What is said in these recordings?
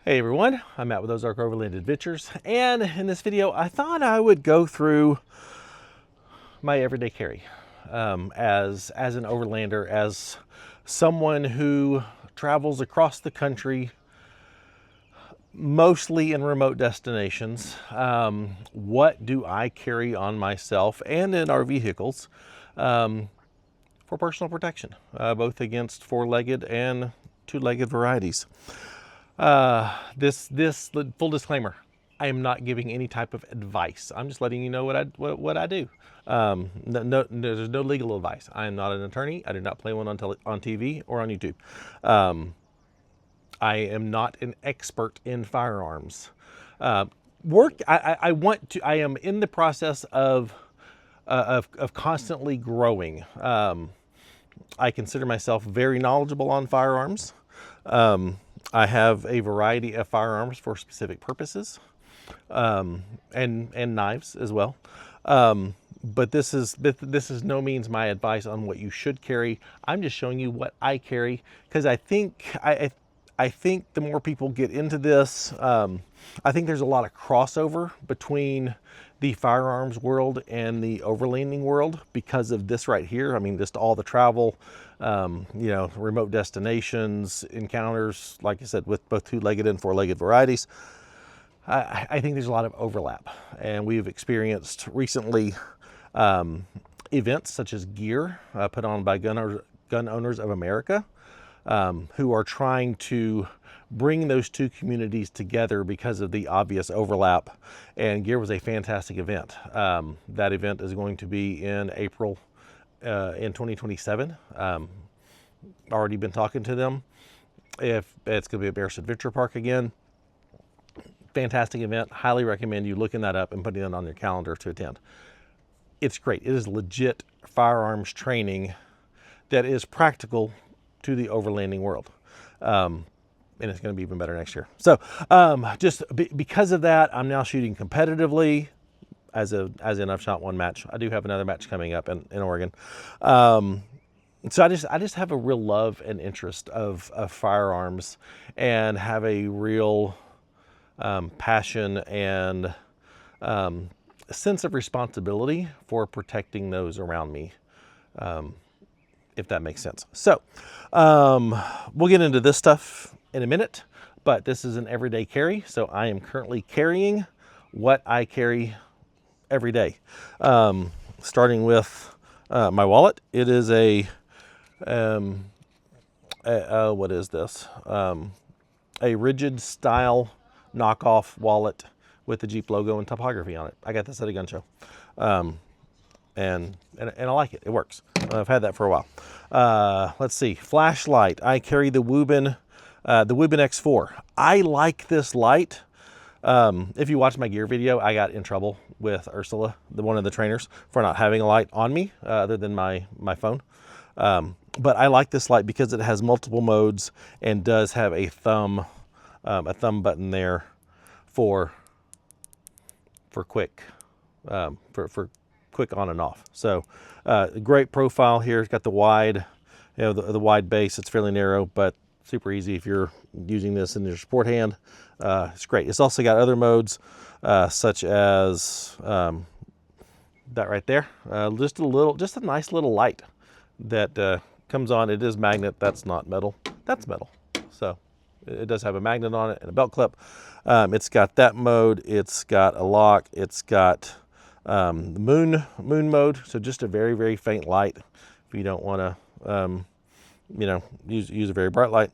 Hey everyone, I'm Matt with Ozark Overland Adventures, and in this video I thought I would go through my everyday carry as an overlander, as someone who travels across the country, mostly in remote destinations. What do I carry on myself and in our vehicles for personal protection, both against four-legged and two-legged varieties? This full disclaimer, I am not giving any type of advice. I'm just letting you know what I do. There's no legal advice. I am not an attorney. I do not play one on TV or on YouTube. I am not an expert in firearms. I am in the process of constantly growing. I consider myself very knowledgeable on firearms. I have a variety of firearms for specific purposes, and knives as well. But this is no means my advice on what you should carry. I'm just showing you what I carry, because I think the more people get into this, I think there's a lot of crossover between the firearms world and the overlanding world because of this right here. I mean, just all the travel, remote destinations, encounters, like I said, with both two-legged and four-legged varieties. I think there's a lot of overlap, and we've experienced recently events such as Gear, put on by Gun Owners of America, who are trying to bring those two communities together because of the obvious overlap. And Gear was a fantastic event. That event is going to be in April in 2027. Already been talking to them. If it's going to be at Bears Adventure Park again. Fantastic event. Highly recommend you looking that up and putting it on your calendar to attend. It's great. It is legit firearms training that is practical to the overlanding world. And it's going to be even better next year. So because of that, I'm now shooting competitively, as in I've shot one match. I do have another match coming up in Oregon. So I just have a real love and interest of firearms, and have a real passion and sense of responsibility for protecting those around me, if that makes sense. So we'll get into this stuff in a minute, but this is an everyday carry. So I am currently carrying what I carry every day. Starting with my wallet. It is what is this? A rigid style knockoff wallet with the Jeep logo and topography on it. I got this at a gun show. And I like it. It works. I've had that for a while. Let's see. Flashlight. I carry the Wubin X4. I like this light. If you watch my gear video, I got in trouble with Ursula, one of the trainers, for not having a light on me other than my phone. But I like this light because it has multiple modes and does have a thumb button there for quick quick on and off. So great profile here. It's got the wide, the wide base. It's fairly narrow, but super easy if you're using this in your sport hand. It's great. It's also got other modes, such as that right there. Just a nice little light that comes on. It is magnet. That's not metal. That's metal. So it does have a magnet on it and a belt clip. It's got that mode. It's got a lock. It's got the moon mode. So just a very, very faint light if you don't want to use a very bright light.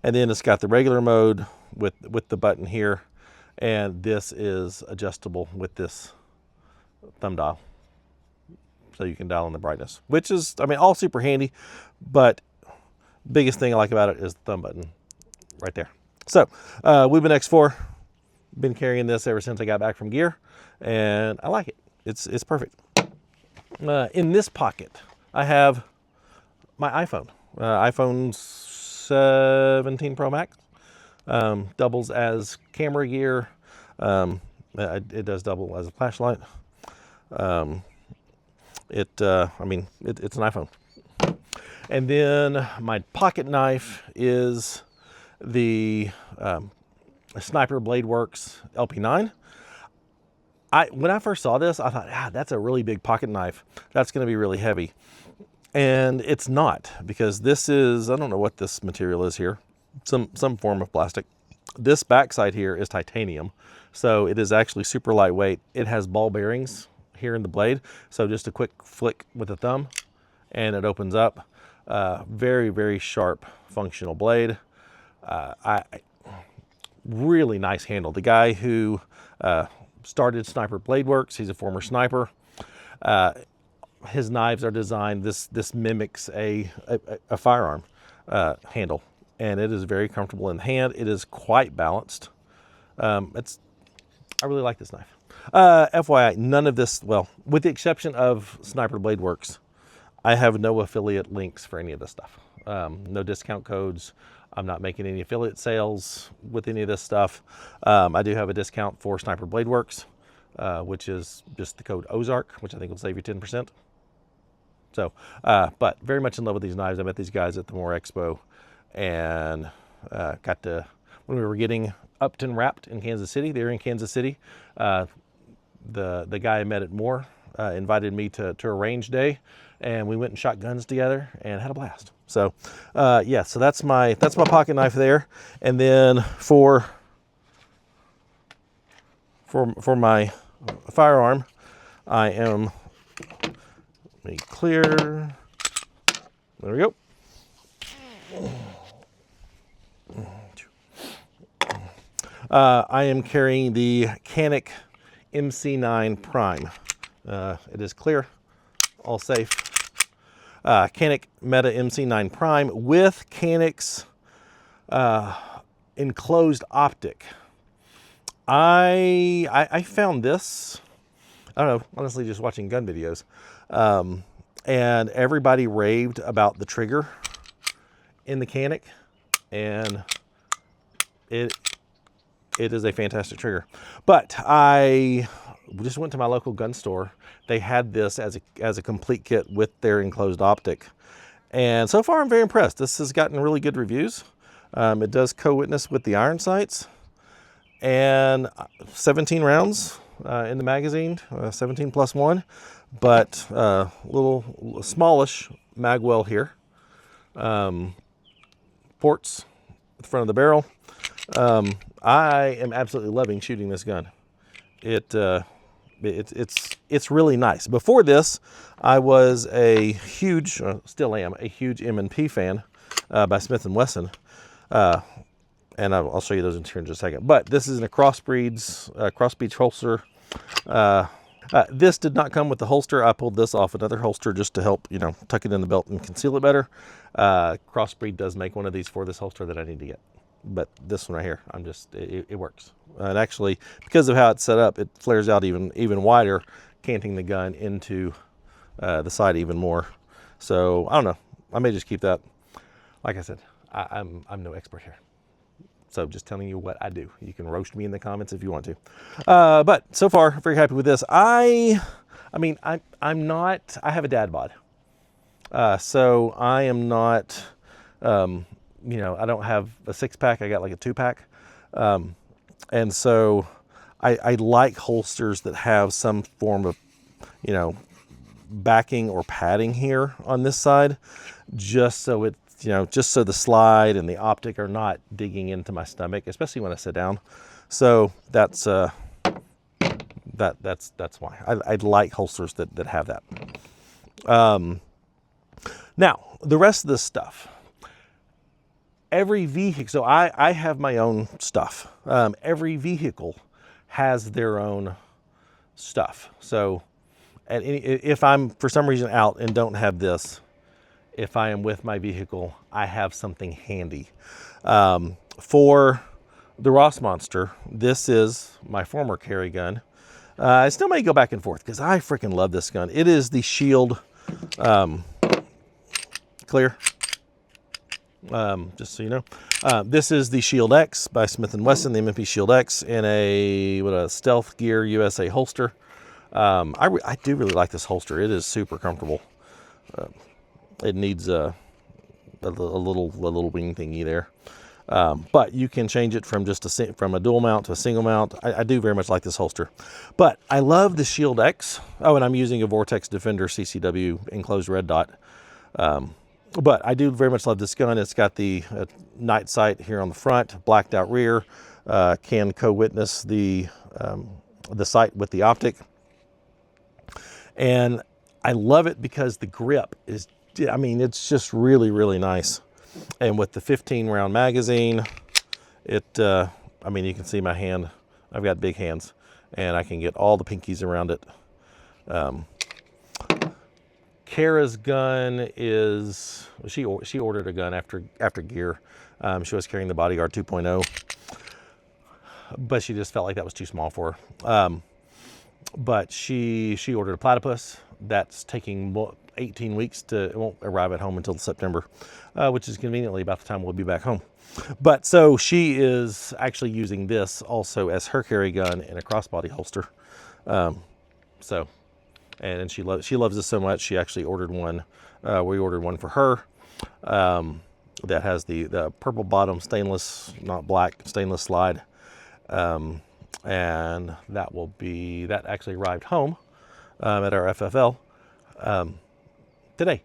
And then it's got the regular mode with the button here, and this is adjustable with this thumb dial, so you can dial in the brightness, which is, all super handy, but biggest thing I like about it is the thumb button right there. So Wubin X4, been carrying this ever since I got back from Gear, and I like it. It's perfect. In this pocket I have my iPhone. iPhone 17 Pro Max. Doubles as camera gear. It does double as a flashlight. It's an iPhone. And then my pocket knife is the Sniper Blade Works LP9. When I first saw this, I thought, that's a really big pocket knife. That's going to be really heavy. And it's not, because this is, I don't know what this material is here. Some form of plastic. This backside here is titanium. So it is actually super lightweight. It has ball bearings here in the blade. So just a quick flick with the thumb and it opens up. Very, very sharp functional blade. Really nice handle. The guy who started Sniper Blade Works, he's a former sniper. His knives are designed, this mimics a firearm handle, and it is very comfortable in the hand. It is quite balanced. I really like this knife. FYI, none of this, well, with the exception of Sniper Blade Works, I have no affiliate links for any of this stuff. No discount codes. I'm not making any affiliate sales with any of this stuff. I do have a discount for Sniper Blade Works, which is just the code Ozark, which I think will save you 10%. So, but very much in love with these knives. I met these guys at the Moore Expo, and got to, when we were getting Upton wrapped in Kansas City, they were in Kansas City. The guy I met at Moore invited me to a range day, and we went and shot guns together and had a blast. So, yeah, so that's my pocket knife there. And then for my firearm, I am, let me clear, there we go. I am carrying the Canik MC9 Prime. It is clear, all safe. Canik Meta MC9 Prime with Canik's enclosed optic. I found this, I don't know, honestly just watching gun videos, and everybody raved about the trigger in the Canik, and it is a fantastic trigger. But I just went to my local gun store. They had this as a complete kit with their enclosed optic. And so far I'm very impressed. This has gotten really good reviews. It does co-witness with the iron sights. And 17 rounds in the magazine, 17 plus 1. But little smallish mag well here. Ports at the front of the barrel. I am absolutely loving shooting this gun. It's really nice. Before this, I was a huge, still am, a huge M&P fan by Smith & Wesson. And I'll show you those in here in just a second. But this is in a crossbreed holster. This did not come with the holster. I pulled this off another holster just to help, tuck it in the belt and conceal it better. Crossbreed does make one of these for this holster that I need to get. But this one right here, it works. And actually, because of how it's set up, it flares out even wider, canting the gun into the side even more. So I don't know. I may just keep that. Like I said, I'm no expert here. So just telling you what I do. You can roast me in the comments if you want to. But so far, very happy with this. I'm not. I have a dad bod. So I am not. I don't have a 6-pack. I got like a 2-pack. And so I like holsters that have some form of, backing or padding here on this side, just so it, just so the slide and the optic are not digging into my stomach, especially when I sit down. So that's why I like holsters that have that. Now the rest of this stuff. Every vehicle, so I have my own stuff. Every vehicle has their own stuff. So if I'm for some reason out and don't have this, if I am with my vehicle, I have something handy. For the Ross Monster, this is my former carry gun. I still may go back and forth because I freaking love this gun. It is the Shield clear. Just so you know, this is the Shield X by Smith & Wesson, the M&P Shield X in a Stealth Gear USA holster. I do really like this holster. It is super comfortable. It needs a little wing thingy there. But you can change it from from a dual mount to a single mount. I do very much like this holster, but I love the Shield X. Oh, and I'm using a Vortex Defender CCW enclosed red dot. But I do very much love this gun. It's got the night sight here on the front, blacked out rear, can co-witness the sight with the optic. And I love it because the grip is, I mean, it's just really, really nice. And with the 15 round magazine, I mean, you can see my hand. I've got big hands and I can get all the pinkies around it. Kara's gun is, she ordered a gun after gear. She was carrying the Bodyguard 2.0, but she just felt like that was too small for her. But she ordered a Platypus. That's taking 18 weeks it won't arrive at home until September, which is conveniently about the time we'll be back home. But so she is actually using this also as her carry gun in a crossbody holster. And she loves this so much, she actually ordered one. We ordered one for her that has the purple bottom stainless, not black, stainless slide. And that actually arrived home at our FFL today.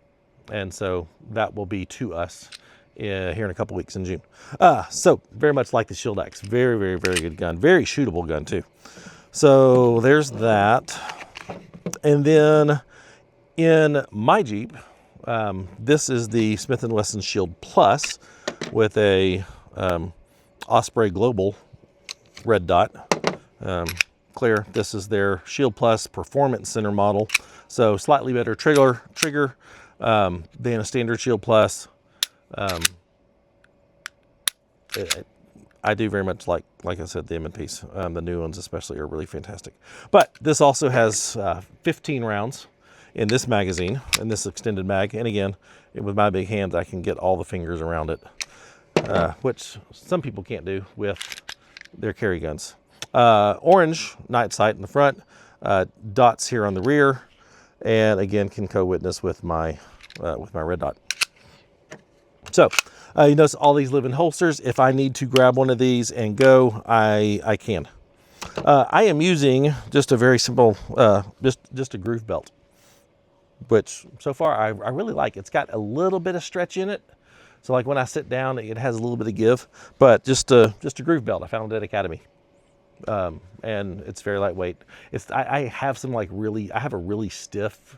And so that will be to us here in a couple weeks in June. So very much like the Shield X. Very, very, very good gun. Very shootable gun too. So there's that. And then in my Jeep, this is the Smith & Wesson Shield Plus with a Osprey Global red dot. Clear. This is their Shield Plus Performance Center model. So slightly better trigger than a standard Shield Plus. I do very much like I said, the M&Ps. The new ones especially are really fantastic. But this also has 15 rounds in this magazine, in this extended mag. And again, with my big hands, I can get all the fingers around it, which some people can't do with their carry guns. Orange night sight in the front, dots here on the rear, and again can co-witness with my red dot. So you notice all these live in holsters. If I need to grab one of these and go, I can. I am using just a very simple, just a groove belt, which so far I really like. It's got a little bit of stretch in it. So like when I sit down, it has a little bit of give, but just a groove belt I found at Academy. And it's very lightweight. I have some I have a really stiff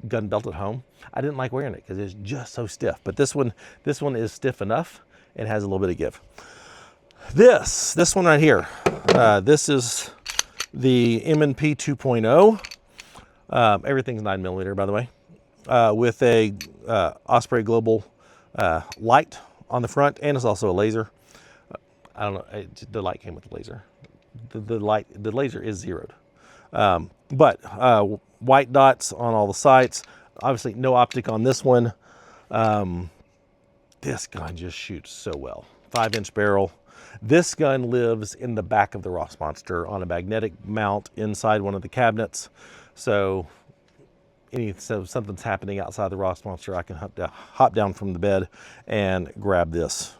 gun belt at home. I didn't like wearing it because it's just so stiff, but this one is stiff enough and has a little bit of give. This one right here, this is the M&P 2.0. Everything's 9mm, by the way, with a Osprey Global light on the front, and it's also a laser. I don't know, the light came with the laser. The laser is zeroed, but white dots on all the sights. Obviously no optic on this one. This gun just shoots so well. 5-inch barrel. This gun lives in the back of the Ross Monster on a magnetic mount inside one of the cabinets. So something's happening outside the Ross Monster, I can hop down from the bed and grab this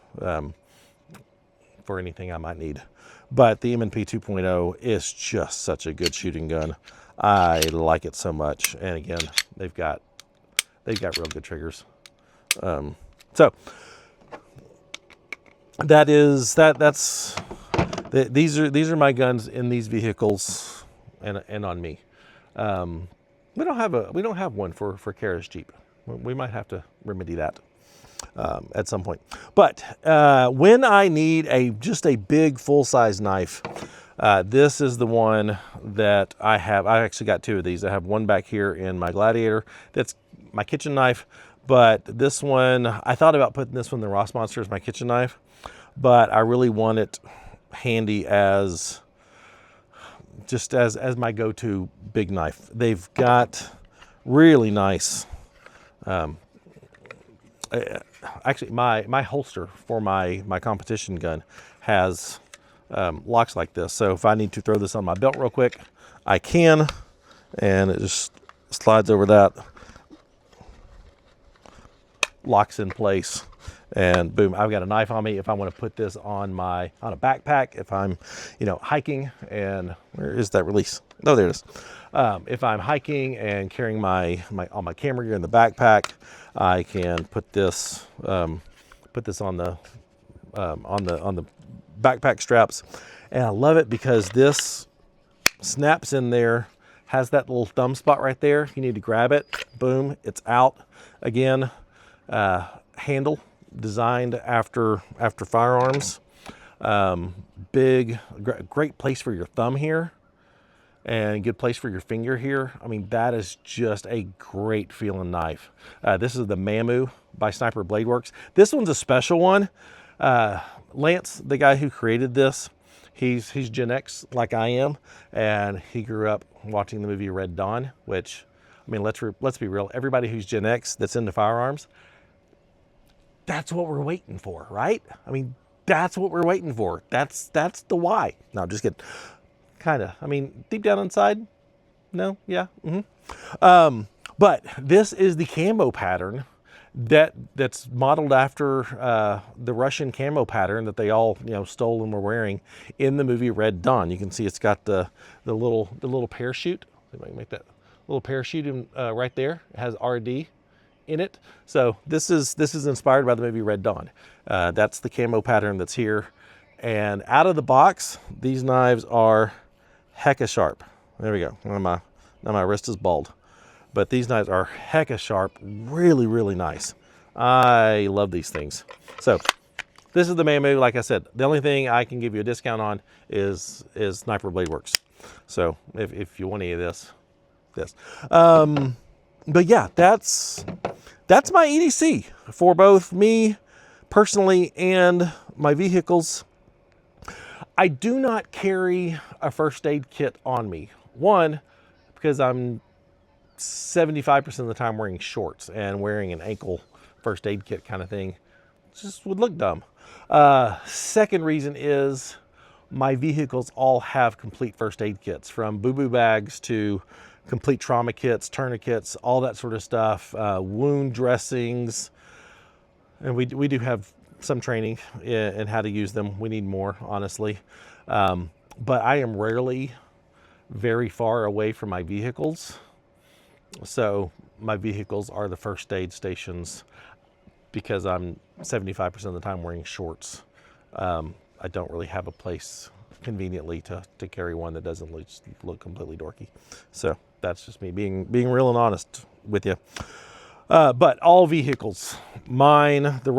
for anything I might need. But the M&P 2.0 is just such a good shooting gun. I like it so much. And again, they've got real good triggers. So these are my guns in these vehicles and on me. We don't have one for Kara's Jeep. We might have to remedy that at some point. But when I need just a big full-size knife, this is the one that I have. I actually got two of these. I have one back here in my Gladiator. That's my kitchen knife. But this one, I thought about putting this one in the Ross Monster as my kitchen knife, but I really want it handy as my go-to big knife. They've got really nice, actually my holster for my competition gun has locks like this. So if I need to throw this on my belt real quick, I can, and it just slides over that, locks in place, and boom, I've got a knife on me. If I want to put this on a backpack, if I'm, hiking, and where is that release? Oh, there it is. If I'm hiking and carrying all my camera gear in the backpack, I can put this on the backpack straps, and I love it because this snaps in there, has that little thumb spot right there. You need to grab it, boom, it's out. Again, handle designed after firearms. Great place for your thumb here, and good place for your finger here. I mean, that is just a great feeling knife. This is the Mamu by Sniper Blade Works. This one's a special one. Lance, the guy who created this, he's Gen X like I am, and he grew up watching the movie Red Dawn, which, I mean, let's be real. Everybody who's Gen X that's into firearms, that's what we're waiting for, right? I mean, that's what we're waiting for. That's the why. No, just kidding. Kind of. I mean, deep down inside, no, yeah. But this is the camo pattern that's modeled after the Russian camo pattern that they all stole and were wearing in the movie Red Dawn. You can see it's got the little parachute. If I can make that little parachute right there. It has RD in it. So this is inspired by the movie Red Dawn. That's the camo pattern that's here. And out of the box, these knives are hecka sharp. There we go. Now my wrist is bald. But these knives are hecka sharp, really, really nice. I love these things. So this is the Mamu. Like I said, the only thing I can give you a discount on is Sniper Blade Works. So if you want any of this. But yeah, that's my EDC for both me personally and my vehicles. I do not carry a first aid kit on me. One, because I'm 75% of the time wearing shorts, and wearing an ankle first aid kit kind of thing just would look dumb. Second reason is my vehicles all have complete first aid kits, from boo-boo bags to complete trauma kits, tourniquets, all that sort of stuff, wound dressings. And we do have some training in how to use them. We need more, honestly. But I am rarely very far away from my vehicles. So my vehicles are the first aid stations because I'm 75% of the time wearing shorts. I don't really have a place conveniently to carry one that doesn't look completely dorky. So that's just me being real and honest with you. But all vehicles, mine, the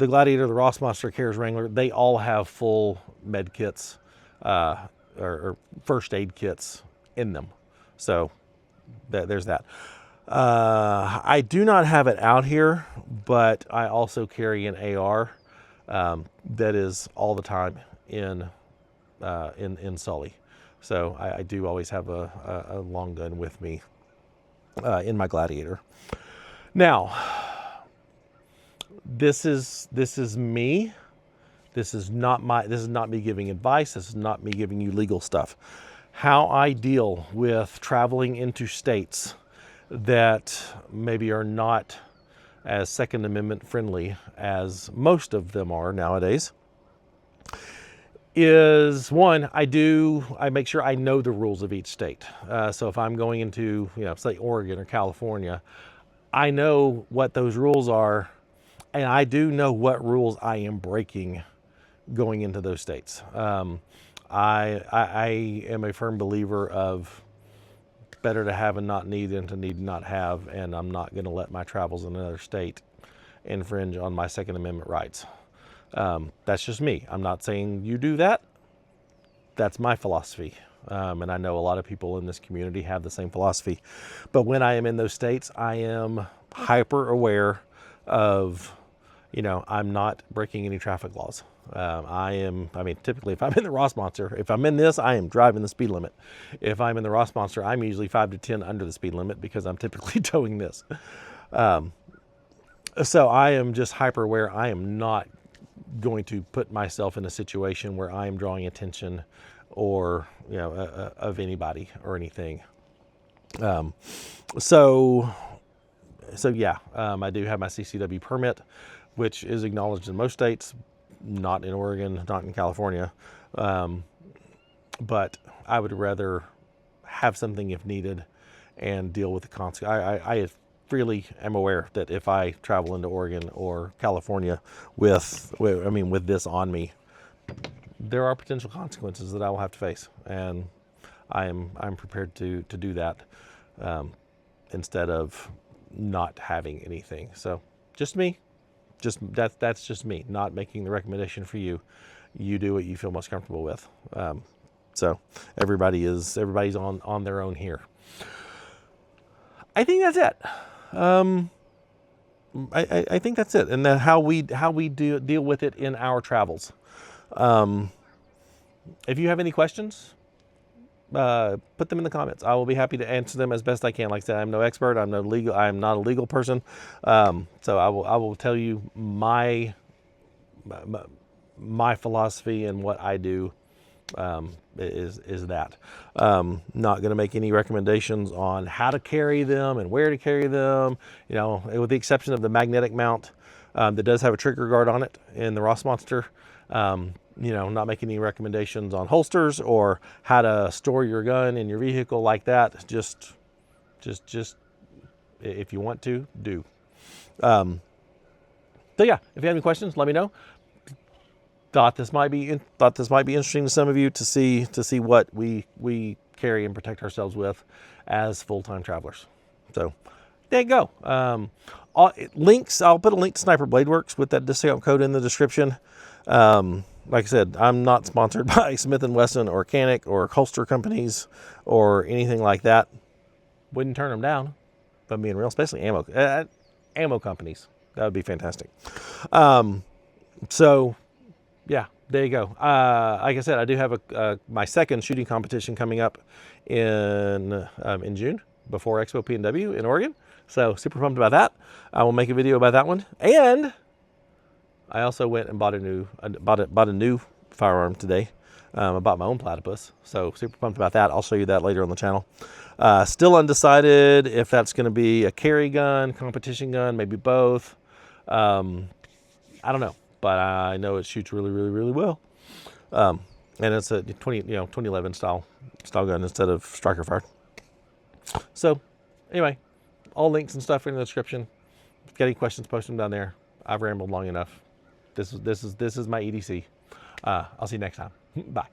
Gladiator, the Ross Monster, Carriers Wrangler, they all have full med kits or first aid kits in them. So there's that. I do not have it out here, but I also carry an AR that is all the time in Sully. So I do always have a long gun with me in my Gladiator. Now, this is me. This is not me giving advice. This is not me giving you legal stuff. How I deal with traveling into states that maybe are not as Second Amendment friendly as most of them are nowadays is, one, I make sure I know the rules of each state. So if I'm going into, say Oregon or California, I know what those rules are, and I do know what rules I am breaking going into those states. I am a firm believer of better to have and not need than to need and not have, and I'm not going to let my travels in another state infringe on my Second Amendment rights. That's just me. I'm not saying you do that. That's my philosophy. And I know a lot of people in this community have the same philosophy. But when I am in those states, I am hyper aware of, I'm not breaking any traffic laws. Typically if I'm in the Ross Monster, if I'm in this, I am driving the speed limit. If I'm in the Ross Monster, I'm usually 5 to 10 under the speed limit because I'm typically towing this. So I am just hyper aware. I am not going to put myself in a situation where I am drawing attention or, of anybody or anything. So yeah, I do have my CCW permit, which is acknowledged in most states, not in Oregon, not in California. But I would rather have something if needed and deal with the consequences. I freely am aware that if I travel into Oregon or California with this on me, there are potential consequences that I will have to face, and I'm prepared to do that instead of not having anything. So just me, that's just me, not making the recommendation for you. You do what you feel most comfortable with. So everybody's on their own here. I think that's it. I think that's it, and then how we deal with it in our travels. If you have any questions, put them in the comments. I will be happy to answer them as best I can. Like I said, I'm no expert. I'm not a legal person. So I will tell you my philosophy and what I do is that. Not going to make any recommendations on how to carry them and where to carry them. You know, with the exception of the magnetic mount that does have a trigger guard on it in the Ross Monster. You know, not making any recommendations on holsters or how to store your gun in your vehicle like that. Just if you want to, do. So yeah, if you have any questions, let me know. Thought this might be interesting to some of you to see what we carry and protect ourselves with as full-time travelers. So there you go. Links. I'll put a link to Sniper Blade Works with that discount code in the description. Like I said, I'm not sponsored by Smith & Wesson or Canic or holster companies or anything like that. Wouldn't turn them down, if I'm being real, especially ammo companies. That would be fantastic. So yeah, there you go. Like I said, I do have my second shooting competition coming up in June before Expo P&W in Oregon. So super pumped about that. I will make a video about that one. And I also went and bought a new firearm today. I bought my own platypus, so super pumped about that. I'll show you that later on the channel. Still undecided if that's going to be a carry gun, competition gun, maybe both. I don't know, but I know it shoots really, really, really well. And it's a 2011 style gun instead of striker fire. So anyway, all links and stuff in the description. If you got any questions, post them down there. I've rambled long enough. This is my EDC. I'll see you next time. Bye.